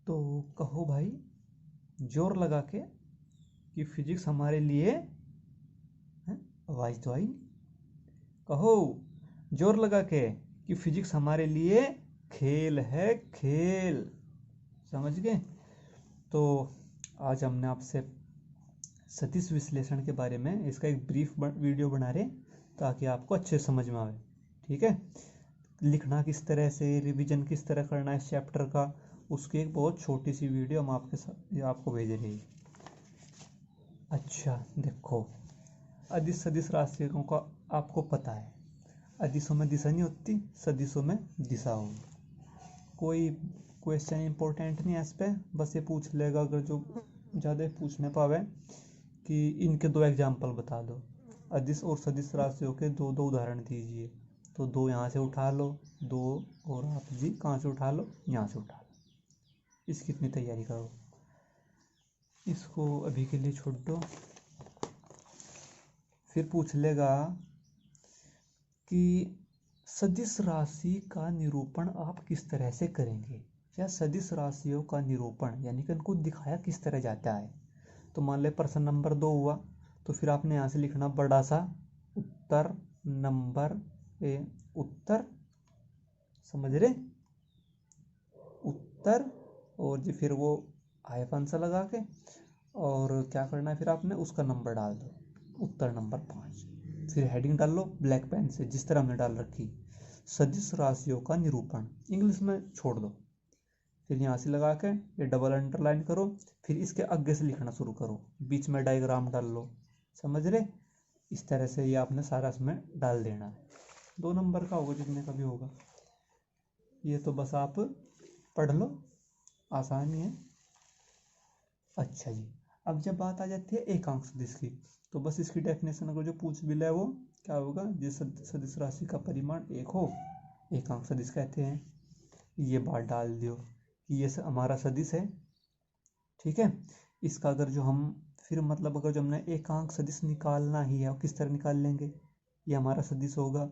तो कहो भाई जोर लगा के कि फिजिक्स हमारे लिए आवाज तो आई नहीं। कहो जोर लगा के कि फिजिक्स हमारे लिए खेल है, खेल। समझ गए? तो आज हमने आपसे सदिश विश्लेषण के बारे में इसका एक ब्रीफ वीडियो बना रहे ताकि आपको अच्छे समझ में आए। ठीक है? लिखना किस तरह से, रिवीजन किस तरह करना है इस चैप्टर का, उसकी एक बहुत छोटी सी वीडियो हम आपको भेज रहे हैं। अच्छा देखो, अदिश सदिश राशियों का आपको पता है, अदिशों में दिशा नहीं होती, सदिशों में दिशा होगी। कोई क्वेश्चन इंपॉर्टेंट नहीं है इस पर, बस ये पूछ लेगा अगर जो ज़्यादा पूछने पावे कि इनके दो एग्जाम्पल बता दो, अदिश और सदिश राशियों के दो दो उदाहरण दीजिए। तो दो यहाँ से उठा लो, दो और आप जी कहाँ से उठा लो, यहाँ से उठा लो। इसकी इतनी तैयारी करो, इसको अभी के लिए छोड़ दो। फिर पूछ लेगा कि सदिश राशि का निरूपण आप किस तरह से करेंगे, या सदिश राशियों का निरूपण यानी कि उनको दिखाया किस तरह जाता है। तो मान ले प्रश्न नंबर 2 हुआ, तो फिर आपने यहाँ से लिखना बड़ा सा उत्तर नंबर उत्तर, समझ रहे, उत्तर, और जी फिर वो हाइफन सा लगा के, और क्या करना है फिर आपने उसका नंबर डाल दो, उत्तर नंबर 5। फिर हेडिंग डाल लो ब्लैक पेन से जिस तरह हमने डाल रखी, सदिश राशियों का निरूपण, इंग्लिश में छोड़ दो। फिर यहाँ से लगा के ये डबल अंडरलाइन करो, फिर इसके आगे से लिखना शुरू करो, बीच में डायग्राम डाल लो। समझ रहे? इस तरह से ये आपने सारा इसमें डाल देना है। 2 नंबर का होगा जितने का भी होगा, ये तो बस आप पढ़ लो, आसानी है। अच्छा जी, अब जब बात आ जाती है एकांक सदिश की, तो बस इसकी डेफिनेशन अगर जो पूछ भी ले वो क्या होगा, जिस सदिश राशि का परिमाण 1 हो एकांक सदिश कहते हैं। ये बात डाल दियो कि ये हमारा सदिश है। ठीक है? इसका अगर जो हम फिर मतलब अगर जो हमने एकांक सदिश निकालना ही है, किस तरह निकाल लेंगे, ये हमारा सदिश होगा,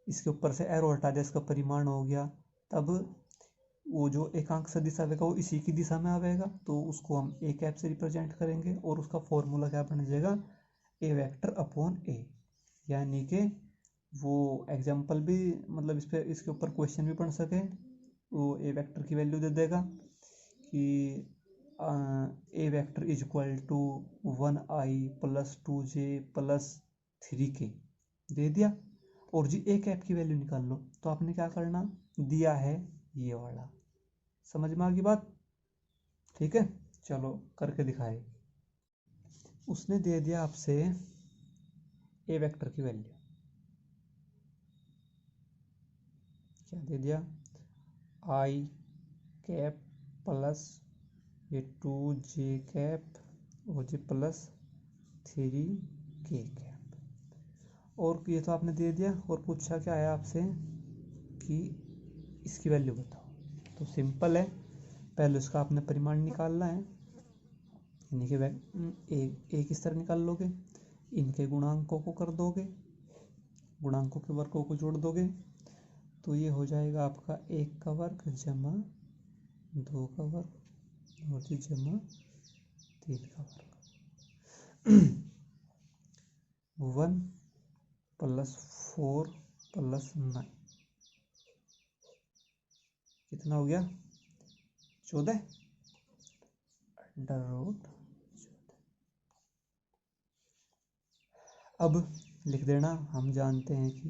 इसके ऊपर से एरो हटा दिया, इसका परिमाण हो गया, तब वो जो एकांक सदिश आवेगा वो इसी की दिशा में आवेगा, तो उसको हम ए कैप से रिप्रेजेंट करेंगे, और उसका फॉर्मूला क्या बन जाएगा, ए वेक्टर अपॉन ए। यानी कि वो एग्जाम्पल भी मतलब इस पे इसके ऊपर क्वेश्चन भी बन सके, वो ए वेक्टर की वैल्यू दे देगा कि A vector is equal to 1i plus 2j plus 3k दे दिया, और जी ए कैप की वैल्यू निकाल लो। तो आपने क्या करना, दिया है ये वाला, समझ में आ गई बात? ठीक है, चलो करके दिखाए। उसने दे दिया आपसे ए वेक्टर की वैल्यू, क्या दे दिया, आई कैप प्लस ये 2j कैप और जी प्लस 3k कैप, और ये तो आपने दे दिया, और पूछा क्या है आपसे कि इसकी वैल्यू बताओ। तो सिंपल है, पहले उसका आपने परिमाण निकालना है, यानी कि ए किस तरह निकाल लोगे, इनके गुणांकों को कर दोगे, गुणांकों के वर्गों को जोड़ दोगे, तो ये हो जाएगा आपका 1 का वर्ग जमा 2 का वर्ग और जी जमा 3 का वर्ग 1 प्लस 4 प्लस 9 कितना हो गया, 14 अंडर रूट 14। अब लिख देना, हम जानते हैं कि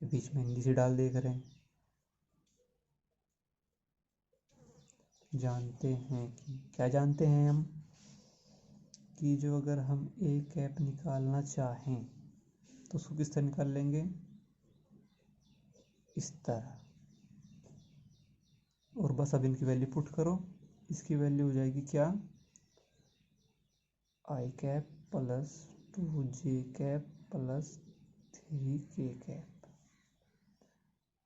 बीच में हिंदी से डाल दे करें, जानते हैं कि क्या जानते हैं हम, कि जो अगर हम ए कैप निकालना चाहें तो उसको किस तरह निकाल लेंगे, इस तरह, और बस अब इनकी वैल्यू पुट करो, इसकी वैल्यू हो जाएगी क्या, i cap plus 2j cap plus 3k cap,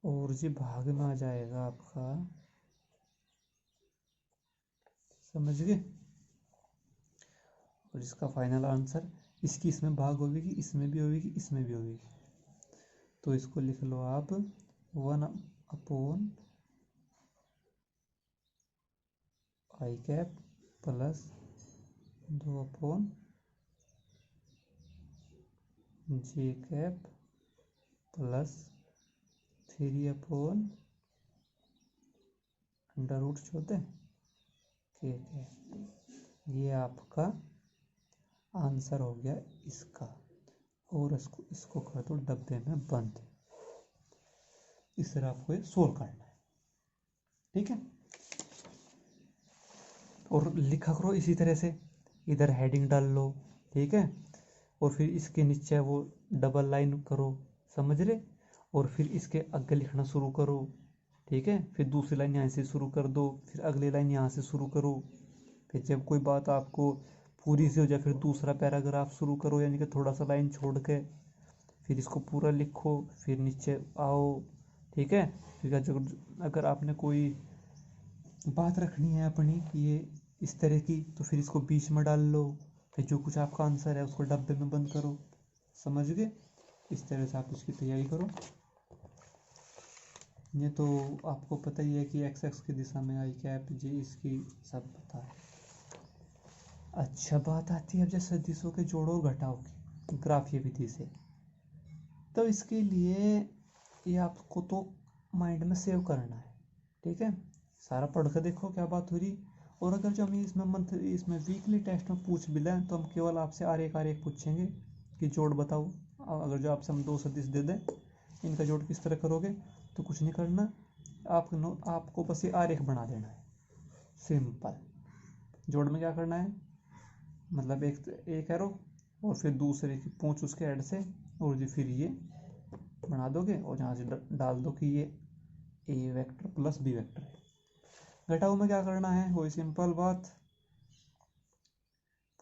और जी भाग में आ जाएगा आपका, समझ गए, और इसका फाइनल आंसर, इसकी इसमें भाग होगी, इसमें भी होगी, इसमें भी होगी, तो इसको लिख लो आप 1 upon I cap plus 2 upon J cap plus 3 upon under root 14 K cap. ये आपका आंसर हो गया इसका। और इसको कर दो डब्बे में बंद। इस तरह आपको ये सोल्व करना है, ठीक है। और लिखा करो इसी तरह से, इधर हेडिंग डाल लो, ठीक है। और फिर इसके नीचे वो डबल लाइन करो, समझ रहे। और फिर इसके आगे लिखना शुरू करो, ठीक है। फिर दूसरी लाइन यहाँ से शुरू कर दो, फिर अगली लाइन यहाँ से शुरू करो। फिर जब कोई बात आपको पूरी से हो जाए फिर दूसरा पैराग्राफ शुरू करो, यानी कि थोड़ा सा लाइन छोड़ के फिर इसको पूरा लिखो, फिर नीचे आओ, ठीक है। फिर अगर आपने कोई बात रखनी है अपनी ये इस तरह की, तो फिर इसको बीच में डाल लो। फिर जो कुछ आपका आंसर है उसको डब्बे में बंद करो, समझ गए। इस तरह से आप इसकी तैयारी करो। ये तो आपको पता ही है कि एक्स एक्स की दिशा में आई कैप जी, इसकी सब पता है। अच्छा, बात आती है अब जैसे सदिशों के जोड़ो घटाओ की ग्राफीय विधि से। तो इसके लिए ये आपको तो माइंड में सेव करना है, ठीक है। सारा पढ़ कर देखो क्या बात हो रही। और अगर जो हमें इसमें वीकली टेस्ट में पूछ भी लें तो हम केवल आपसे आर एक पूछेंगे कि जोड़ बताओ। अगर जो आपसे हम 2 सदिश दे दें, इनका जोड़ किस तरह करोगे, तो कुछ नहीं करना, आपको बस ये आरेख बना देना है, सिंपल। जोड़ में क्या करना है, मतलब एक एरो और फिर दूसरे की पूंछ उसके हेड से, और जो फिर ये बना दोगे और यहाँ से डाल दो कि ये ए वेक्टर प्लस बी वेक्टर है। घटाओ में क्या करना है, वही सिंपल बात,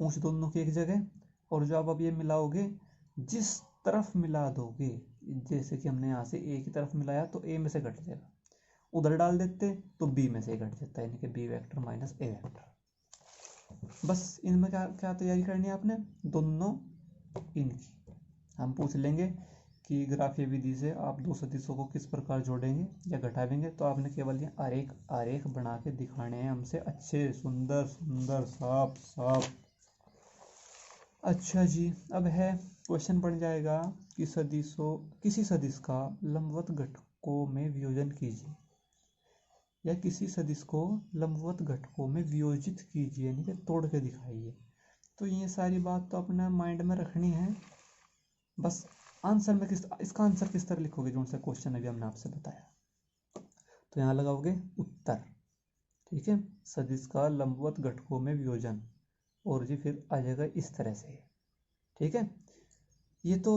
पूंछ दोनों की एक जगह, और जब अब ये मिलाओगे जिस तरफ मिला दोगे, जैसे कि हमने यहाँ से ए की तरफ मिलाया तो ए में से घट जाएगा, उधर डाल देते तो बी में से घट जाता है, यानी कि बी वेक्टर माइनस ए वेक्टर। बस इनमें क्या क्या तैयारी करनी है आपने, दोनों इनकी हम पूछ लेंगे कि ग्राफीय विधि से आप 2 सदिशों को किस प्रकार जोड़ेंगे या घटावेंगे। तो आपने केवल ये आरेख बना के दिखाने हैं हमसे, अच्छे सुंदर सुंदर साफ साफ। अच्छा जी, अब है क्वेश्चन बन जाएगा कि किसी सदिश का लंबवत घटकों में वियोजन कीजिए, या किसी सदिश को लंबवत घटकों में वियोजित कीजिए, यानी कि तोड़ के दिखाइए। तो ये सारी बात तो अपने माइंड में रखनी है। बस आंसर में इसका आंसर किस तरह लिखोगे, जो सा क्वेश्चन अभी हमने आपसे बताया, तो यहाँ लगाओगे उत्तर, ठीक है। सदिश का लंबवत घटकों में वियोजन, और जी फिर आ जाएगा इस तरह से, ठीक है। ये तो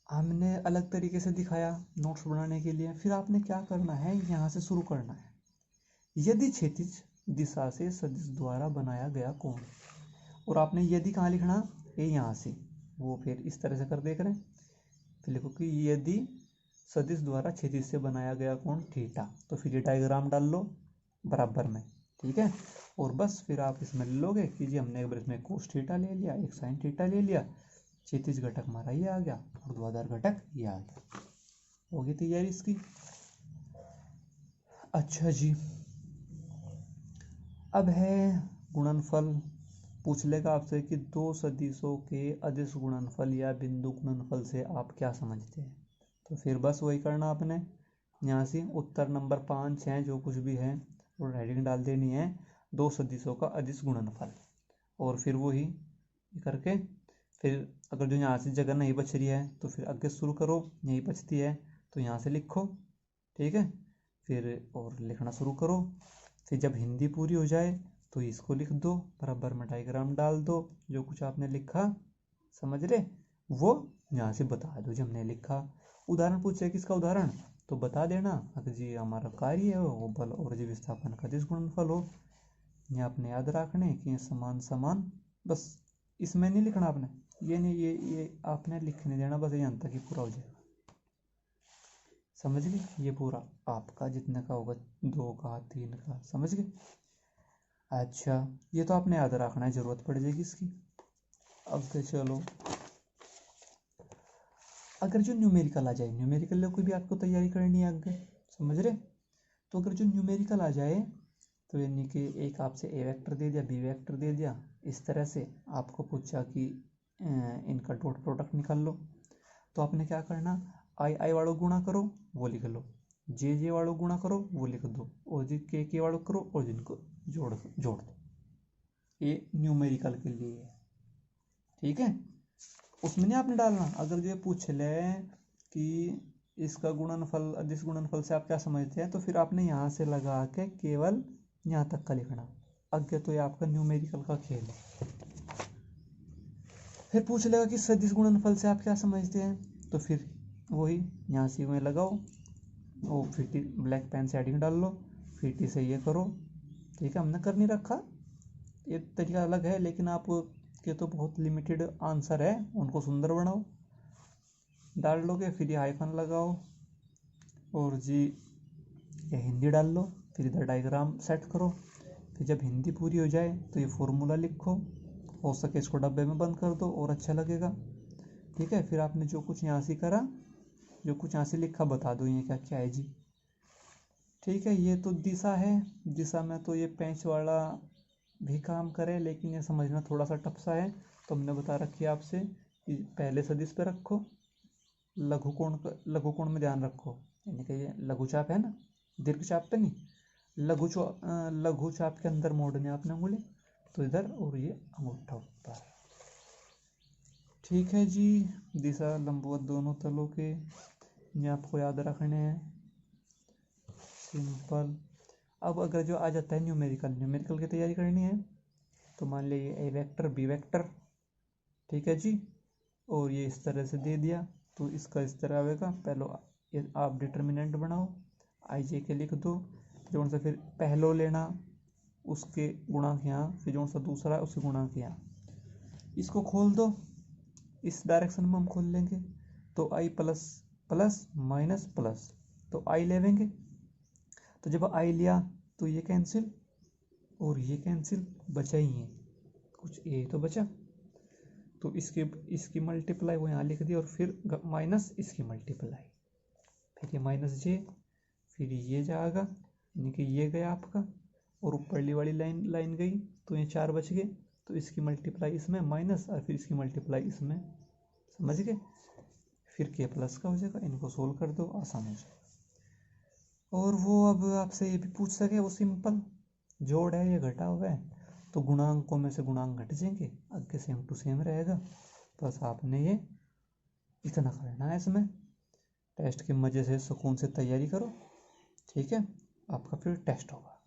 हमने अलग तरीके से दिखाया नोट्स बनाने के लिए। फिर आपने क्या करना है, यहाँ से शुरू करना है। यदि क्षैतिज दिशा से सदिश द्वारा बनाया गया कोण, और आपने यदि कहाँ लिखना, ये यहाँ से, वो फिर इस तरह से कर देख रहे हैं। फिर लिखो कि यदि सदिश द्वारा क्षैतिज से बनाया गया कोण थीटा, तो फिर ये डायग्राम डाल लो बराबर में, ठीक है। और बस फिर आप इसमें लोगे कि जी हमने एक बार इसमें कोस थीटा ले लिया, एक साइन थीटा ले लिया, क्षैतिज घटक हमारा ये आ गया और ध्रुवाधार घटक ये आ गया, होगी तैयारी इसकी। अच्छा जी, अब है गुणनफल। पूछ लेगा आपसे कि 2 सदिशों के अदिश गुणनफल या बिंदु गुणनफल से आप क्या समझते हैं। तो फिर बस वही करना आपने, यहाँ से उत्तर नंबर 5, 6 जो कुछ भी है और हेडिंग डाल देनी है 2 सदिशों का अदिश गुणनफल। और फिर वही करके फिर अगर जो यहाँ से जगह नहीं बच रही है तो फिर आगे शुरू करो, यहीं बचती है तो यहाँ से लिखो, ठीक है। फिर और लिखना शुरू करो। फिर जब हिंदी पूरी हो जाए तो इसको लिख दो, बराबर में डायग्राम डाल दो, जो कुछ आपने लिखा समझ रहे वो यहाँ से बता दो जो हमने लिखा। उदाहरण पूछे किसका उदाहरण, तो बता देना अगर जी हमारा कार्य है वो बल और जी विस्थापन का अदिश गुणनफल हो। ये आपने याद रखने कि समान समान, बस इसमें नहीं लिखना आपने, ये नहीं, ये आपने लिखने देना, बस यहाँ तक ही पूरा हो जाएगा, समझ गए। ये पूरा आपका जितने का होगा, 2 का 3 का, समझ गए। अच्छा, ये तो आपने याद रखना है, जरूरत पड़ जाएगी इसकी। अब तो चलो, अगर जो न्यूमेरिकल आ जाए, न्यूमेरिकल की भी आपको तैयारी करनी है आगे, समझ रहे। तो अगर जो न्यूमेरिकल आ जाए तो यानी कि एक आपसे ए वेक्टर दे दिया, बी वेक्टर दे दिया, इस तरह से आपको पूछा कि इनका डॉट प्रोडक्ट निकाल लो, तो आपने क्या करना, आई आई वालों गुणा करो वो लिख लो, जे जे वालों गुणा करो वो लिख दो, और जिन के वालों करो और जिनको जोड़ दो। ये न्यूमेरिकल के लिए है, ठीक है। उसमें नहीं आपने डालना। अगर जो पूछ ले कि इसका गुणनफल, इस गुणनफल से आप क्या समझते हैं, तो फिर आपने यहाँ से लगा के केवल यहाँ तक का लिखना। आगे तो ये आपका न्यूमेरिकल का खेल है। फिर पूछ लेगा कि सदिश गुणनफल से आप क्या समझते हैं, तो फिर वही यहाँ से में लगाओ, वो फिर ब्लैक पेन से हेडिंग डाल लो, फिर से ये करो, ठीक है। हमने कर नहीं रखा, ये तरीका अलग है, लेकिन आप के तो बहुत लिमिटेड आंसर है, उनको सुंदर बनाओ, डाल लोगे, फिर ये हाइफन लगाओ और जी ये हिंदी डाल लो, फिर इधर डायग्राम सेट करो। फिर जब हिंदी पूरी हो जाए तो ये फॉर्मूला लिखो, हो सके इसको डब्बे में बंद कर दो और अच्छा लगेगा, ठीक है। फिर आपने जो कुछ यहाँ से करा, जो कुछ यहाँ से लिखा बता दो ये क्या क्या है जी, ठीक है। ये तो दिशा है, दिशा में तो ये पेंच वाला भी काम करे, लेकिन ये समझना थोड़ा सा टफ सा है, तो हमने बता रखी है आपसे कि पहले सदिश पे रखो, लघु कोण में ध्यान रखो, यानी कि ये लघु चाप है ना, दीर्घ चाप पे नहीं, लघु चाप के अंदर मोड़ने आपने उंगली, तो इधर, और ये अंगूठा ऊपर, ठीक है जी। दिशा लंबवत दोनों तलों के ये आपको याद रखने हैं, सिंपल। अब अगर जो आ जाता है न्यूमेरिकल की तैयारी करनी है, तो मान लीजिए ए वेक्टर बी वेक्टर, ठीक है जी, और ये इस तरह से दे दिया, तो इसका इस तरह आएगा। पहले आप डिटर्मिनेंट बनाओ, आई जे के लिख दो, जो सा फिर पहलो लेना उसके गुणांक यहाँ, फिर जो सा दूसरा है उसके गुणांक यहाँ, इसको खोल दो, इस डायरेक्शन में हम खोल लेंगे, तो आई प्लस प्लस माइनस प्लस, तो आई लेंगे, तो जब आई लिया तो ये कैंसिल और ये कैंसिल, बचा ही है कुछ, ये तो बचा, तो इसकी मल्टीप्लाई वो यहाँ लिख दी, और फिर माइनस इसकी मल्टीप्लाई, फिर ये माइनस जे, फिर ये जाएगा, यानी कि ये गया आपका, और ऊपरली वाली लाइन गई, तो ये 4 बच गए, तो इसकी मल्टीप्लाई इसमें माइनस, और फिर इसकी मल्टीप्लाई इसमें, समझ गए। फिर के प्लस का हो जाएगा, इनको सोल्व कर दो, आसान हो जाएगा। और वो अब आपसे ये भी पूछ सके, वो सिंपल जोड़ है, ये घटा हुआ है, तो गुणांकों में से गुणांक घट जाएंगे, आगे सेम टू सेम रहेगा, बस आपने ये इतना करना है। इसमें टेस्ट के मज़े से सुकून से तैयारी करो, ठीक है। आपका फिर टेस्ट होगा।